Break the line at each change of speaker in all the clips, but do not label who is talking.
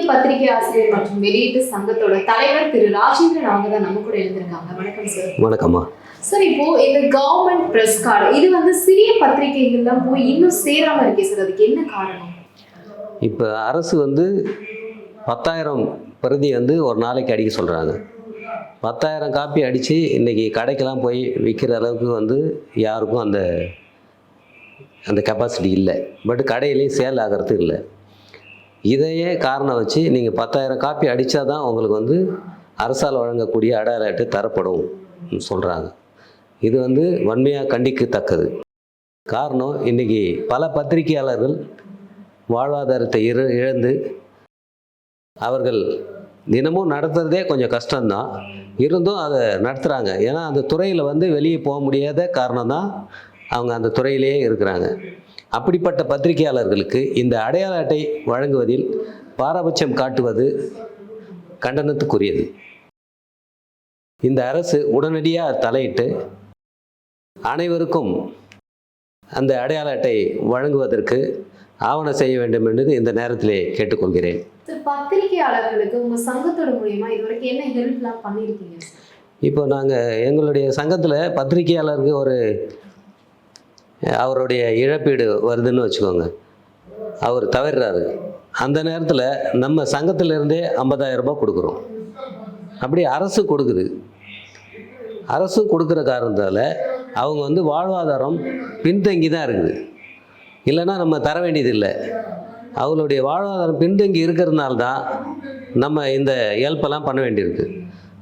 பத்திரிகை ஆசிரியர் மற்றும் வெளியீட்டு சங்கத்தோட தலைவர் திரு ராஜேந்திரன் அவங்க தான் நம்ம கூட எழுந்திருக்காங்க. வணக்கம் சார்.
வணக்கம்மா.
சார், இப்போ இந்த கவர்மெண்ட் பிரஸ் கார்டு இது வந்து சிறிய பத்திரிகைகள்லாம் போய் இன்னும் சேராம இருக்கே சார், அதுக்கு என்ன காரணம்?
இப்போ அரசு 10,000 பிரதி ஒரு நாளைக்கு அடிக்க சொல்கிறாங்க. 10,000 காப்பி அடித்து இன்றைக்கி கடைக்கெல்லாம் போய் விற்கிற அளவுக்கு யாருக்கும் அந்த கெப்பாசிட்டி இல்லை. பட் கடையிலையும் சேல் ஆகிறது இல்லை. இதையே காரணம் வச்சு நீங்கள் 10,000 காப்பி அடித்தா தான் உங்களுக்கு அரசால் வழங்கக்கூடிய அடையாள அட்டை தரப்படும் சொல்கிறாங்க. இது வன்மையாக கண்டிக்கத்தக்கது. காரணம், இன்றைக்கி பல பத்திரிகையாளர்கள் வாழ்வாதாரத்தை இழந்து அவர்கள் தினமும் நடத்துகிறதே கொஞ்சம் கஷ்டம்தான், இருந்தும் அதை நடத்துகிறாங்க. ஏன்னா அந்த துறையில் வெளியே போக முடியாத காரணம் தான் அவங்க அந்த துறையிலேயே இருக்கிறாங்க. அப்படிப்பட்ட பத்திரிகையாளர்களுக்கு இந்த அடையாள அட்டை வழங்குவதில் பாரபட்சம் காட்டுவது கண்டனத்துக்குரியது. இந்த அரசு உடனடியாக தலையிட்டு அனைவருக்கும் அந்த அடையாள அட்டை வழங்குவதற்கு ஆவணம் செய்ய வேண்டும் என்று இந்த நேரத்திலே கேட்டுக்கொள்கிறேன்.
பத்திரிகையாளர்களுக்கு உங்க சங்கத்தோட மூலியமா இதுவரைக்கும் என்ன ஹெல்ப்லாம் பண்ணியிருக்கீங்க?
இப்போ நாங்கள் எங்களுடைய சங்கத்தில் பத்திரிகையாளருக்கு அவருடைய இழப்பீடு வருதுன்னு வச்சுக்கோங்க, அவர் தவறுறாரு, அந்த நேரத்தில் நம்ம சங்கத்திலேருந்தே 50,000 ரூபாய் கொடுக்குறோம். அப்படி அரசு கொடுக்குது. அரசு கொடுக்குற காரணத்தால் அவங்க வாழ்வாதாரம் பின்தங்கி தான் இருக்குது. இல்லைன்னா நம்ம தர வேண்டியதில்லை. அவங்களுடைய வாழ்வாதாரம் பின்தங்கி இருக்கிறதுனால தான் நம்ம இந்த ஹெல்ப்பெல்லாம் பண்ண வேண்டியிருக்கு.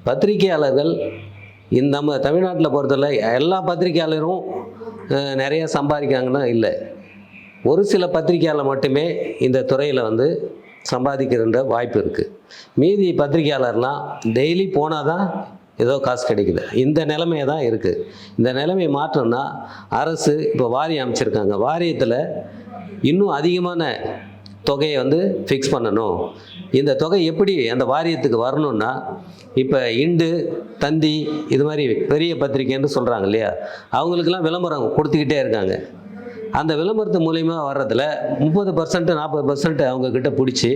பத்திரிகையாளர்கள் நம்ம தமிழ்நாட்டில் பொறுத்தவரை எல்லா பத்திரிகையாளரும் நிறைய சம்பாதிக்காங்கன்னா இல்லை. ஒரு சில பத்திரிகையாளர் மட்டுமே இந்த துறையில் சம்பாதிக்கிற வாய்ப்பு இருக்குது. மீதி பத்திரிகையாளர்லாம் டெய்லி போனால் தான் ஏதோ காசு கிடைக்குது. இந்த நிலைமையை தான் இருக்குது. இந்த நிலைமையை மாற்றணும்னா அரசு இப்போ வாரியம் அமைச்சிருக்காங்க. வாரியத்தில் இன்னும் அதிகமான தொகையை ஃபிக்ஸ் பண்ணணும். இந்த தொகை எப்படி அந்த வாரியத்துக்கு வரணும்னா, இப்போ இண்டு, தந்தி இது மாதிரி பெரிய பத்திரிக்கைன்னு சொல்கிறாங்க இல்லையா, அவங்களுக்கெல்லாம் விளம்பரம் கொடுத்துக்கிட்டே இருக்காங்க. அந்த விளம்பரத்து மூலிமா வர்றதில் 30% 40% அவங்கக்கிட்ட பிடிச்சி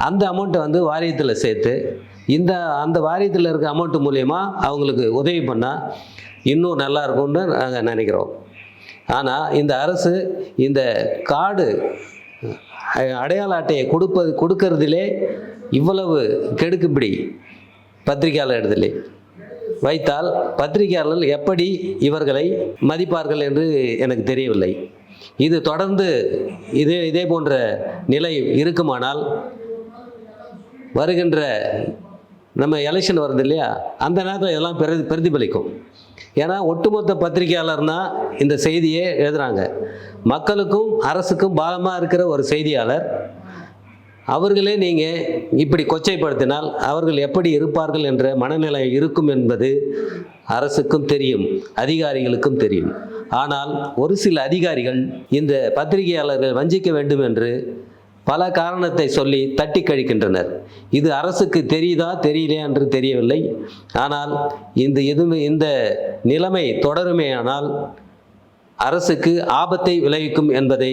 அந்த அமௌண்ட்டை வாரியத்தில் சேர்த்து அந்த வாரியத்தில் இருக்க அமௌண்ட்டு மூலயமா அவங்களுக்கு உதவி பண்ணால் இன்னும் நல்லா இருக்கும்னு நாங்கள் நினைக்கிறோம். ஆனால் இந்த அரசு இந்த கார்டு அடையாள அட்டையை கொடுக்கறதிலே இவ்வளவு கெடுக்குப்பிடி பத்திரிகையாளர் இடத்திலே வைத்தால் பத்திரிகையாளர்கள் எப்படி இவர்களை மதிப்பார்கள் என்று எனக்கு தெரியவில்லை. இது தொடர்ந்து இதே போன்ற நிலை இருக்குமானால் வருகின்ற நம்ம எலெக்ஷன் வருது இல்லையா, அந்த நேரத்தில் இதெல்லாம் பிரதிபலிக்கும். ஏன்னா ஒட்டுமொத்த பத்திரிகையாளர்னா இந்த செய்தியே எழுதுகிறாங்க. மக்களுக்கும் அரசுக்கும் பாலமாக இருக்கிற ஒரு செய்தியாளர் அவர்களே நீங்கள் இப்படி கொச்சைப்படுத்தினால் அவர்கள் எப்படி இருப்பார்கள் என்ற மனநிலை இருக்கும் என்பது அரசுக்கும் தெரியும், அதிகாரிகளுக்கும் தெரியும். ஆனால் ஒரு சில அதிகாரிகள் இந்த பத்திரிகையாளர்கள் வஞ்சிக்க வேண்டும் என்று பல காரணத்தை சொல்லி தட்டி கழிக்கின்றனர். இது அரசுக்கு தெரியுதா தெரியலையா என்று தெரியவில்லை. ஆனால் இந்த நிலைமை தொடருமேயானால் அரசுக்கு ஆபத்தை விளைவிக்கும் என்பதை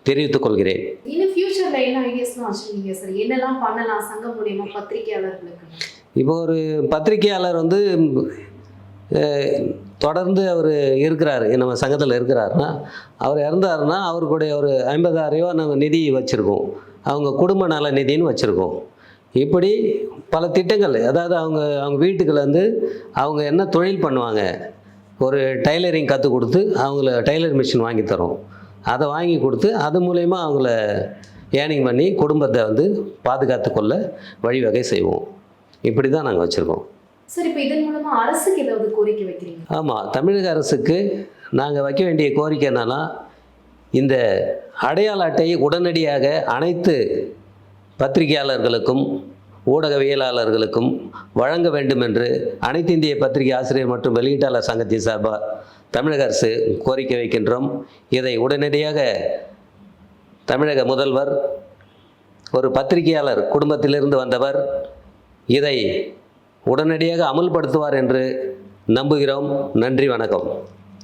தெரிவித்துக் கொள்கிறேன். இப்போ ஒரு பத்திரிகையாளர் தொடர்ந்து அவர் இருக்கிறார், நம்ம சங்கத்தில் இருக்கிறாருன்னா, அவர் இறந்தாருன்னா அவருக்குடைய ஒரு 50,000 ரூபா நாங்கள் நிதி வச்சுருக்கோம், அவங்க குடும்ப நல நிதின்னு வச்சுருக்கோம். இப்படி பல திட்டங்கள், அதாவது அவங்க வீட்டுக்குள்ள அவங்க என்ன தொழில் பண்ணுவாங்க, ஒரு டைலரிங் கற்றுக் கொடுத்து அவங்கள டைலர் மிஷின் வாங்கி தரோம். அதை வாங்கி கொடுத்து அது மூலயமா அவங்கள ஏர்னிங் பண்ணி குடும்பத்தை பாதுகாத்து கொள்ள வழிவகை செய்வோம். இப்படி தான் நாங்கள் வச்சுருக்கோம்.
சார், இப்போ இதன் மூலமா அரசுக்கு ஏதாவது கோரிக்கை வைக்கிறீங்க?
ஆமாம், தமிழக அரசுக்கு நாங்கள் வைக்க வேண்டிய கோரிக்கை என்னன்னா, இந்த அடையாள அட்டையை உடனடியாக அனைத்து பத்திரிகையாளர்களுக்கும் ஊடகவியலாளர்களுக்கும் வழங்க வேண்டும் என்று அனைத்து இந்திய பத்திரிகை ஆசிரியர் மற்றும் வெளியீட்டாளர் சங்கத்தின் சார்பாக தமிழக அரசு கோரிக்கை வைக்கின்றோம். இதை உடனடியாக தமிழக முதல்வர் ஒரு பத்திரிகையாளர் குடும்பத்திலிருந்து வந்தவர், இதை உடனடியாக அமல்படுத்துவார் என்று நம்புகிறோம். நன்றி, வணக்கம்.